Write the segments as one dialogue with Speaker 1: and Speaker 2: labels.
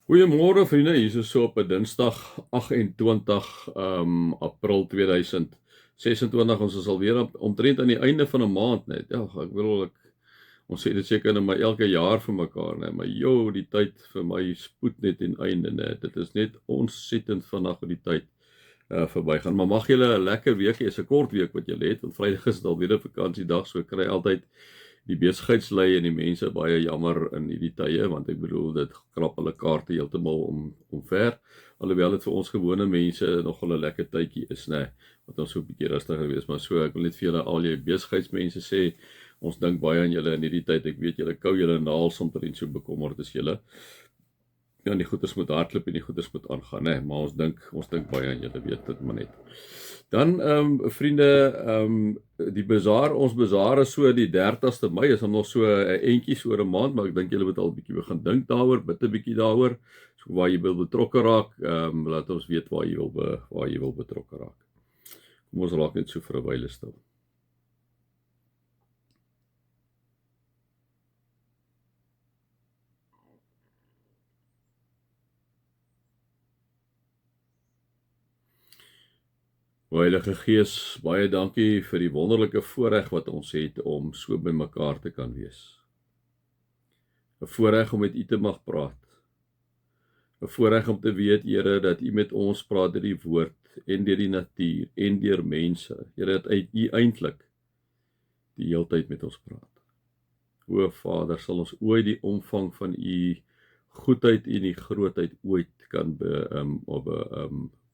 Speaker 1: Goeiemôre vriende, hier is so op 'n Dinsdag 28 April 2026. Ons is alweer omtrent aan die einde van 'n maand net. Ja, ons sê dit seker nou maar elke jaar vir mekaar, net, maar die tyd vir my spoed net ten einde, net. Dit is net ontsettend vinnig hoe die tyd verbygaan. Maar mag julle 'n lekker week hê, is 'n kort week wat julle het, want Vrydag is dit alweer 'n vakansiedag, so kry altyd die besigheidslei en die mense baie jammer in hierdie tye, want ek bedoel dit krap hulle kaarte heeltemal omver, alhoewel dit vir ons gewone mense nogal 'n lekker tydjie is, nê, wat ons so 'n bietjie rustiger wees, maar so ek wil net vir julle al julle besigheidsmense sê, ons dink baie aan julle in hierdie tyd. Ek weet julle kou julle naels omtrent so bekommerd is julle. Ja, die goeders moet hardloop en die goeders moet aangaan, nê, maar ons dink baie aan julle, weet dit maar net. Dan vriende, die bazaar, ons bazaar is so die 30ste Mei, is nog so 'n entjies oor 'n maand, maar ek dink julle moet al 'n bietjie begin dink daaroor, bid 'n bietjie daaroor, so waar jy wil betrokke raak, laat ons weet waar jy wil betrokke raak. Kom ons raak net so vir 'n wyle stil. Heilige Gees, baie dankie vir die wonderlike voorreg wat ons het om so by mekaar te kan wees. 'n Voorreg om met U te mag praat. 'n Voorreg om te weet, Here, dat U met ons praat deur die woord en deur die natuur en deur mense. Here, dat U eintlik die heeltyd met ons praat. O Vader, sal ons ooit die omvang van U goedheid en U grootheid ooit kan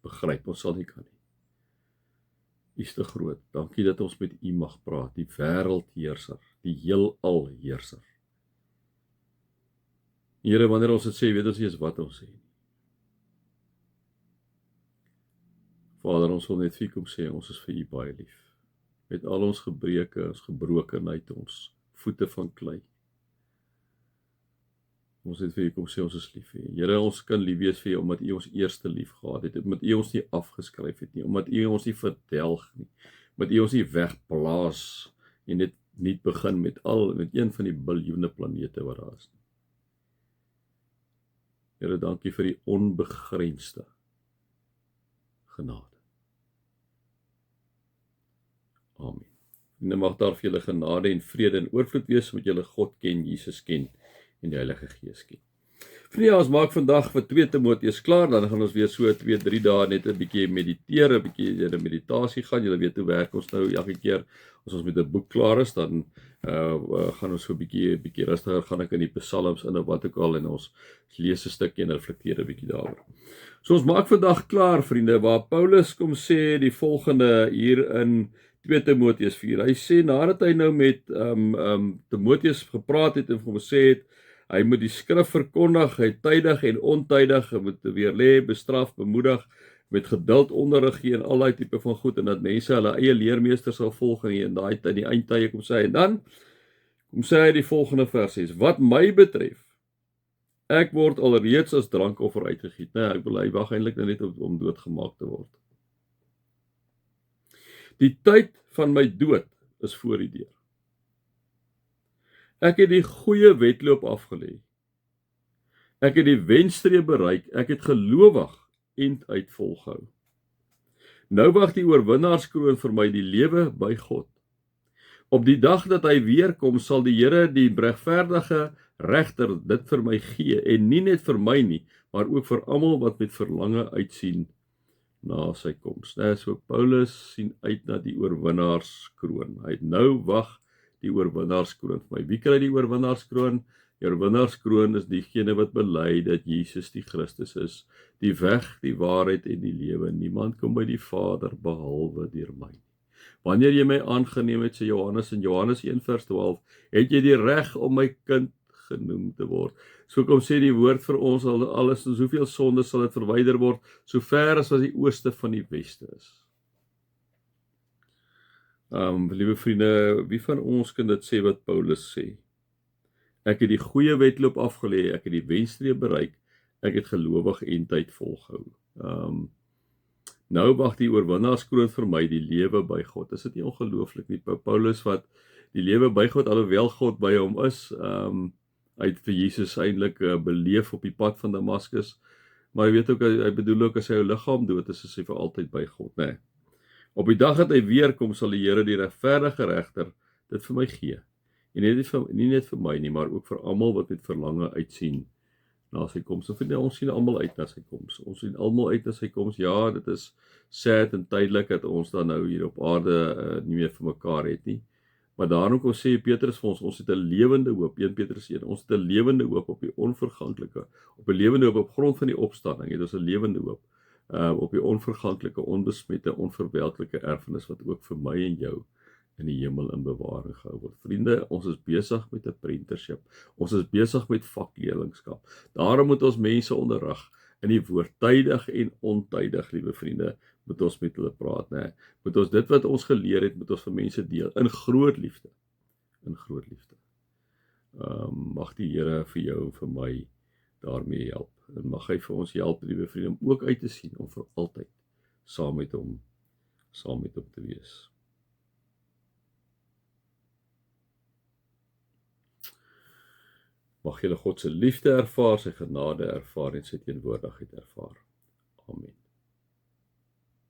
Speaker 1: begryp. Ons sal nie kan nie. U is te groot. Dankie dat ons met U mag praat, die wêreldheerser, die heelal heerser. Here, wanneer ons dit sê, weet ons nie eens wat ons sê nie. Vader, ons wil net vir U kom sê, ons is vir U baie lief. Met al ons gebreke, ons gebrokenheid, ons voete van klei. Ons het vir U kom sê, ons is lief vir U. Here, ons kan lief wees vir U, omdat U ons eerste lief gehad het, omdat U ons nie afgeskryf het nie, omdat U ons nie verdelg nie, omdat U ons nie wegblaas en net nie begin met een van die biljoene planete wat daar is nie. Here, dankie vir die onbegrensde genade. Amen. En mag daar vir julle genade en vrede en oorvloed wees, omdat julle God ken, Jesus ken en die Heilige Gees ken. Vriende, ons maak vandag vir 2 Timoteus klaar, dan gaan ons weer so 2-3 dae net 'n bietjie mediteer, 'n bietjie in 'n meditasie gaan. Julle weet hoe werk ons nou elke keer as ons met 'n boek klaar is, dan gaan ons so 'n bietjie rustiger gaan ek in die psalms in of wat ook al, en ons lees 'n stukkie en reflekteer 'n bietjie daaroor. So ons maak vandag klaar, vriende, waar Paulus kom sê die volgende hier in 2 Timoteus 4. Hy sê nadat hy nou met Timoteus gepraat het en vir hom gesê het, hy moet die skrif verkondig, hy tydig en ontydig, hy moet weer lê, bestraf, bemoedig, met geduld onderrig gee en al daai tipe van goed, en dat mense hulle eie leermeester sal volg in daai tyd, die eindtye kom sê, en dan kom sê hy die volgende vers 6, wat my betref, ek word alreeds as drankoffer uitgegiet. Hy wag eintlik net om doodgemaak te word. Die tyd van my dood is voor die deur. Ek het die goeie wedloop afgelê. Ek het die wenstreep bereik, ek het gelowig end uit volgehou. Nou wag die oorwinnaarskroon vir my, die lewe by God. Op die dag dat hy weer kom, sal die Here, die regverdige regter, dit vir my gee, en nie net vir my nie, maar ook vir almal wat met verlange uitsien na sy koms. So Paulus sien uit na die oorwinnaarskroon. Hy nou wag die oorwinnaarskroon vir my. Wie kry die oorwinnaarskroon? Die oorwinnaarskroon is diegene wat bely dat Jesus die Christus is, die weg, die waarheid en die lewe. Niemand kom by die Vader behalwe deur my. Wanneer jy my aangeneem het, sê Johannes in Johannes 1:12, het jy die reg om my kind genoem te word. So kom sê die woord vir ons, alles en soveel sonde sal dit verwyder word, so ver as wat die ooste van die weste is. Liewe vriende, wie van ons kan dit sê wat Paulus sê? Ek het die goeie wedloop afgelê, ek het die wenstreep bereik, ek het gelowig en tyd volgehou. Nou wag die oorwinnaarskroon vir my, die lewe by God. Is dit nie ongelooflik nie? Paulus wat die lewe by God, alhoewel God by hom is, Hy het vir Jesus eintlik beleef op die pad van Damaskus, maar jy weet ook, hy bedoel ook as sy liggaam dood is hy vir altyd by God, né? Nee. Op die dag dat hy weer kom, sal die Here die regverdige regter dit vir my gee. En nie net vir my nie, maar ook vir almal wat met verlange uitsien na sy koms. Ons sien almal uit na sy koms. Ons sien almal uit na sy koms. Ja, dit is sad en tydelik dat ons dan nou hier op aarde nie meer vir mekaar het nie. Maar daarom kom sê Petrus vir ons het 'n lewende hoop, 1 Petrus 1. Ons het 'n lewende hoop op die onverganklike, op 'n lewende hoop op grond van die opstanding. Het ons 'n lewende hoop op die onverganklike, onbesmette, onverwelklike erfenis wat ook vir my en jou in die hemel in bewaring gehou word. Vriende, ons is besig met 'n apprenticeship. Ons is besig met vakleerlingskap. Daarom moet ons mense onderrig in die woord tydig en ontydig, liewe vriende, moet ons met hulle praat, né? Moet ons dit wat ons geleer het, moet ons vir mense deel in groot liefde. In groot liefde. Mag die Here vir jou en vir my daarmee help. En mag hy vir ons help, liewe vriende, om ook uit te sien om vir altyd saam met hom te wees. Mag julle God se liefde ervaar, sy genade ervaar en sy teenwoordigheid ervaar. Amen.